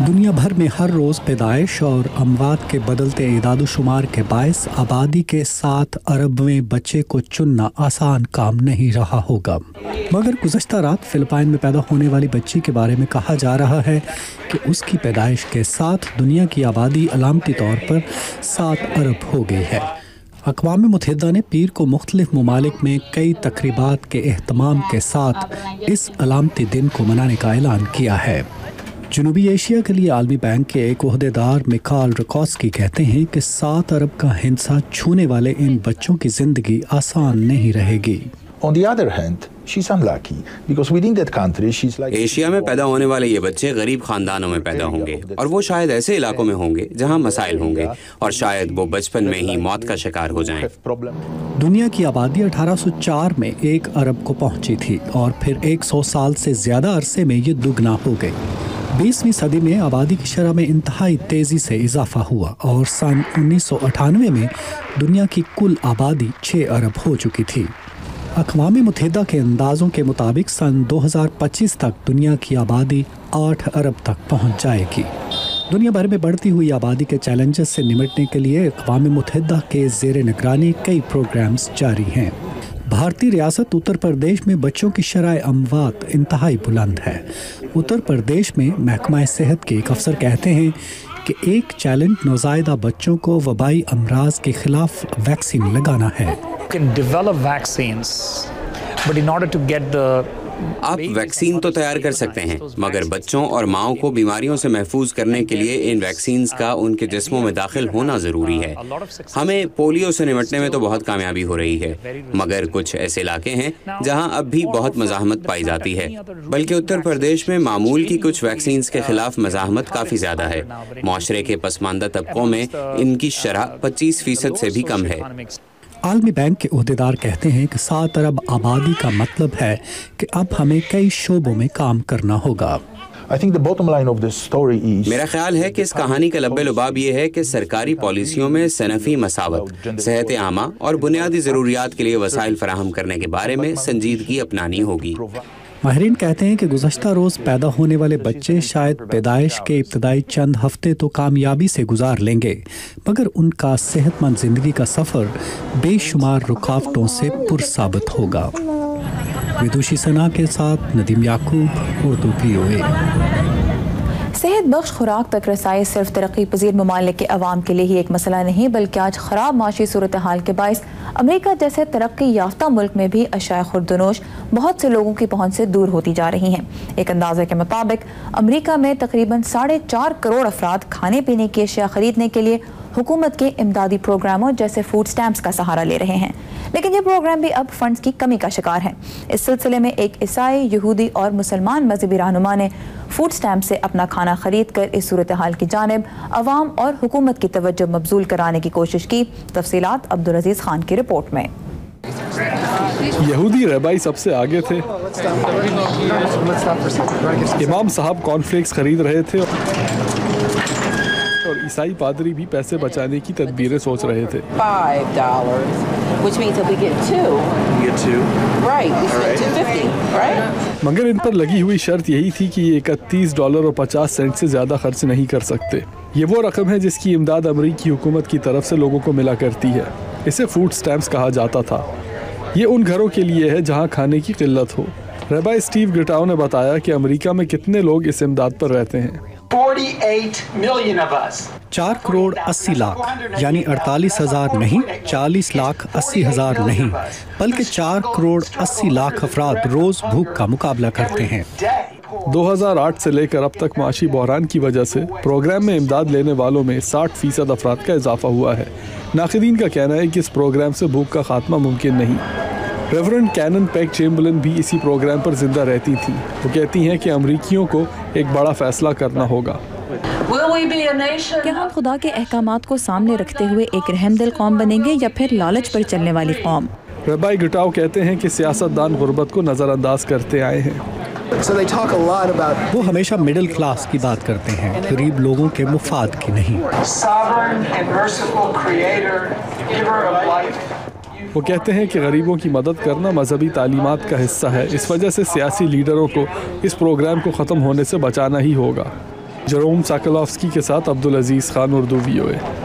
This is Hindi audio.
दुनिया भर में हर रोज़ पैदाइश और अमवात के बदलते इदाद-ओ-शुमार के बायस आबादी के 7 अरबवें बच्चे को चुनना आसान काम नहीं रहा होगा। मगर गुज़श्ता रात फ़िलिपाइन में पैदा होने वाली बच्ची के बारे में कहा जा रहा है कि उसकी पैदाइश के साथ दुनिया की आबादी अलामती तौर पर 7 अरब हो गई है। अक़वाम मुत्तहिदा ने पीर को मुख्तलिफ ममालिक में कई तक़रीबात के एहतमाम के साथ इस अलामती दिन को मनाने का ऐलान किया है। जनूबी एशिया के लिए आलमी बैंक के एक ओहदेदार मिकाल रकॉस्की कहते हैं कि 7 अरब का हिंसा छूने वाले इन बच्चों की ज़िंदगी आसान नहीं रहेगी। On the other hand, she's unlucky because within that country she's like Asia में पैदा होने वाले ये बच्चे गरीब खानदानों में पैदा होंगे और वो शायद ऐसे इलाकों में होंगे जहां मसाइल होंगे और शायद वो बचपन में ही मौत का शिकार हो जाएं। दुनिया की आबादी 1804 में 1 अरब को पहुंची थी और फिर 100 साल से ज़्यादा अरसे में ये दुगना हो गई। 20वीं सदी में आबादी की शरह में इंतहाई तेज़ी से इजाफा हुआ और सन 1998 में दुनिया की कुल आबादी 6 अरब हो चुकी थी। अक़वाम मुत्तहिदा के अंदाज़ों के मुताबिक सन 2025 तक दुनिया की आबादी 8 अरब तक पहुंच जाएगी। दुनिया भर में बढ़ती हुई आबादी के चैलेंजेस से निपटने के लिए अक़वाम मुत्तहिदा के ज़ेर निगरानी कई प्रोग्राम्स जारी हैं। भारतीय रियासत उत्तर प्रदेश में बच्चों की शरह अमवात इंतहाई बुलंद है। उत्तर प्रदेश में महकमा सेहत के एक अफसर कहते हैं कि एक चैलेंज नौज़ायदा बच्चों को वबाई अमराज के खिलाफ वैक्सीन लगाना है। आप वैक्सीन तो तैयार कर सकते हैं, मगर बच्चों और माओं को बीमारियों से महफूज करने के लिए इन वैक्सीन्स का उनके जिस्मों में दाखिल होना ज़रूरी है। हमें पोलियो से निपटने में तो बहुत कामयाबी हो रही है, मगर कुछ ऐसे इलाके हैं जहां अब भी बहुत मज़ाहमत पाई जाती है। बल्कि उत्तर प्रदेश में मामूल की कुछ वैक्सीन्स के खिलाफ मज़ाहमत काफ़ी ज़्यादा है। माशरे के पसमानदा तबकों में इनकी शरह 25% से भी कम है। आलमी बैंक के ओहदेदार कहते हैं कि 7 अरब आबादी का मतलब है कि अब हमें कई शोबों में काम करना होगा। मेरा ख्याल है कि इस कहानी का लब्बे-लुबाब ये है कि सरकारी पॉलिसियों में सनफी मसावत, सेहत आमा और बुनियादी ज़रूरियात के लिए वसाइल फराहम करने के बारे में संजीदगी अपनानी होगी। माहिरीन कहते हैं कि गुज़श्ता रोज़ पैदा होने वाले बच्चे शायद पैदाइश के इब्तदाई चंद हफ्ते तो कामयाबी से गुजार लेंगे, मगर उनका सेहतमंद ज़िंदगी का सफ़र बेशुमार रुकावटों से पुरसाबित होगा। विदुषी सना के साथ नदीम याकूब, उर्दू POA। सेहत बख्श खुराक तक रसाई सिर्फ तरक्की पजीर ममालिक के अवाम के लिए ही एक मसला नहीं, बल्कि आज ख़राब माशी सूरत हाल के बायस अमेरिका जैसे तरक्की याफ्ता मुल्क में भी अशाए खुर्दनोश बहुत से लोगों की पहुंच से दूर होती जा रही हैं। एक अंदाजे के मुताबिक अमेरिका में तकरीबन 4.5 करोड़ अफराद खाने पीने की अशिया खरीदने के लिए हुकूमत के इमदादी प्रोग्रामों जैसे फूड स्टैम्प्स का सहारा ले रहे हैं, लेकिन ये प्रोग्राम भी अब फंड्स की कमी का शिकार हैं। इस सिलसिले में एक ईसाई, यहूदी और मुसलमान मजहबी रहनुमा ने फूड स्टैम्प से अपना खाना खरीद कर इस सूरत हाल की जानिब अवाम और हुकूमत की तवज्जो मबजूल कराने की कोशिश की। तफसीलात अब्दुल अजीज खान की रिपोर्ट में। यहूदी रबाई सबसे आगे थे। इमाम साहब कॉर्नफ्लेक्स खरीद रहे थे और ईसाई पादरी भी पैसे बचाने की तदबीरें सोच रहे थे। मगर इन पर लगी हुई शर्त यही थी कि ये $31 और 50 सेंट से ज़्यादा खर्च नहीं कर सकते। ये वो रकम है जिसकी इमदाद अमरीकी हुकूमत की तरफ से लोगों को मिला करती है। इसे फूड स्टैम्प्स कहा जाता था। ये उन घरों के लिए है जहाँ खाने की किल्लत हो। रबाई स्टीव ग्रिटाओ ने बताया कि अमेरिका में कितने लोग इस इमदाद पर रहते हैं। 4 करोड़ 80 लाख यानी 48,000 नहीं, 40,80,000 नहीं, बल्कि 4 करोड़ 80 लाख अफराद रोज भूख का मुकाबला करते हैं। 2008 से लेकर अब तक माशी बहरान की वजह से प्रोग्राम में इमदाद लेने वालों में 60% अफराद का इजाफा हुआ है। नाक़िदीन का कहना है कि इस प्रोग्राम से भूख का खात्मा मुमकिन नहीं। रेवरेंड कैनन पैक चेम्बरलिन भी इसी प्रोग्राम पर जिंदा रहती थी। वो कहती हैं कि अमरीकियों को एक बड़ा फैसला करना होगा। क्या हम खुदा के अहकामात को सामने रखते हुए एक रहमदिल कौम बनेंगे या फिर लालच पर चलने वाली कौम? रबाई गिटाओ कहते हैं कि सियासतदान गुर्बत को नज़रअंदाज करते आए हैं। वो हमेशा मिडिल क्लास की बात करते हैं, गरीब लोगों के मुफाद की नहीं। वो कहते हैं कि गरीबों की मदद करना मजहबी तालीमात का हिस्सा है। इस वजह से सियासी लीडरों को इस प्रोग्राम को ख़त्म होने से बचाना ही होगा। जरोम साकलोव्स्की के साथ अब्दुल अजीज खान, उर्दू VOA।